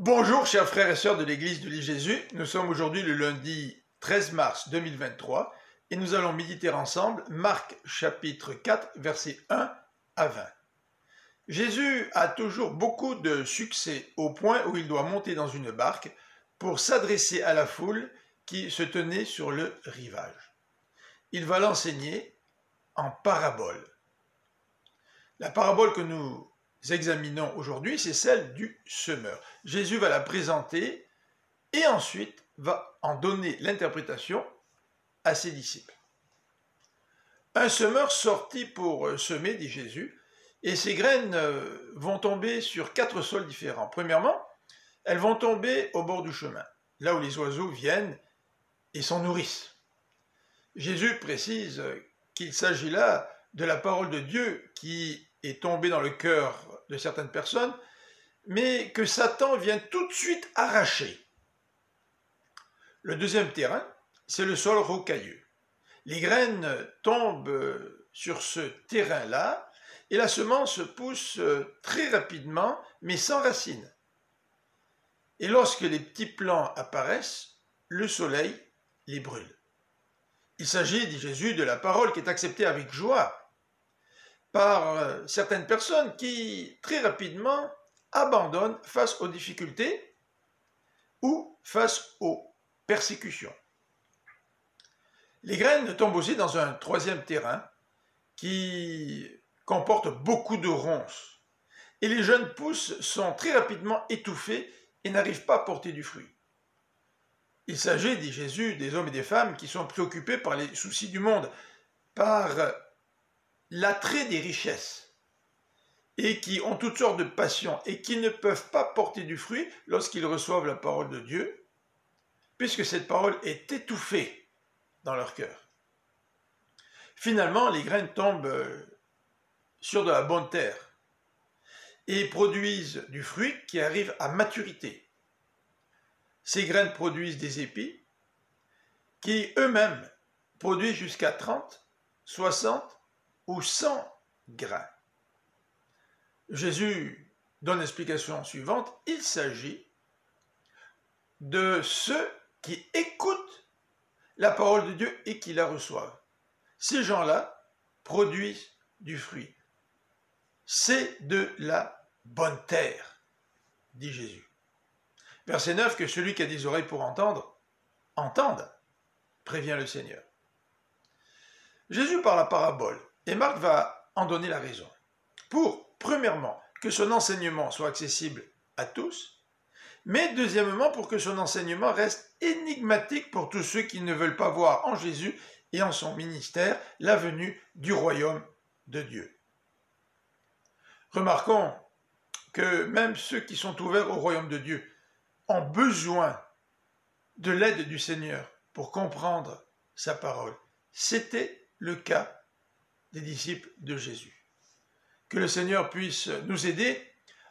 Bonjour chers frères et sœurs de l'église de l'île Jésus, nous sommes aujourd'hui le lundi 13 mars 2023 et nous allons méditer ensemble Marc chapitre 4 versets 1 à 20. Jésus a toujours beaucoup de succès au point où il doit monter dans une barque pour s'adresser à la foule qui se tenait sur le rivage. Il va l'enseigner en parabole. La parabole que nous examinons aujourd'hui, c'est celle du semeur. Jésus va la présenter et ensuite va en donner l'interprétation à ses disciples. Un semeur sortit pour semer, dit Jésus, et ces graines vont tomber sur 4 sols différents. Premièrement, elles vont tomber au bord du chemin, là où les oiseaux viennent et s'en nourrissent. Jésus précise qu'il s'agit là de la parole de Dieu qui est tombée dans le cœur de certaines personnes, mais que Satan vient tout de suite arracher. Le deuxième terrain, c'est le sol rocailleux. Les graines tombent sur ce terrain-là, et la semence pousse très rapidement, mais sans racines. Et lorsque les petits plants apparaissent, le soleil les brûle. Il s'agit, dit Jésus, de la parole qui est acceptée avec joie par certaines personnes qui, très rapidement, abandonnent face aux difficultés ou face aux persécutions. Les graines tombent aussi dans un troisième terrain qui comporte beaucoup de ronces. Et les jeunes pousses sont très rapidement étouffées et n'arrivent pas à porter du fruit. Il s'agit, dit Jésus, des hommes et des femmes qui sont préoccupés par les soucis du monde, par l'attrait des richesses, et qui ont toutes sortes de passions, et qui ne peuvent pas porter du fruit lorsqu'ils reçoivent la parole de Dieu, puisque cette parole est étouffée dans leur cœur. Finalement, les graines tombent sur de la bonne terre, et produisent du fruit qui arrive à maturité. Ces graines produisent des épis qui eux-mêmes produisent jusqu'à 30, 60 ou 100 grains. Jésus donne l'explication suivante, il s'agit de ceux qui écoutent la parole de Dieu et qui la reçoivent. Ces gens-là produisent du fruit. C'est de la bonne terre, dit Jésus. Verset 9, que celui qui a des oreilles pour entendre, entende, prévient le Seigneur. Jésus parle à parabole, et Marc va en donner la raison. Pour, premièrement, que son enseignement soit accessible à tous, mais deuxièmement, pour que son enseignement reste énigmatique pour tous ceux qui ne veulent pas voir en Jésus et en son ministère la venue du royaume de Dieu. Remarquons que même ceux qui sont ouverts au royaume de Dieu ont besoin de l'aide du Seigneur pour comprendre sa parole. C'était le cas des disciples de Jésus. Que le Seigneur puisse nous aider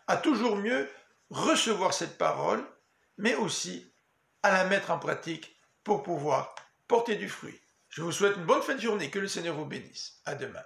à toujours mieux recevoir cette parole, mais aussi à la mettre en pratique pour pouvoir porter du fruit. Je vous souhaite une bonne fin de journée, que le Seigneur vous bénisse. À demain.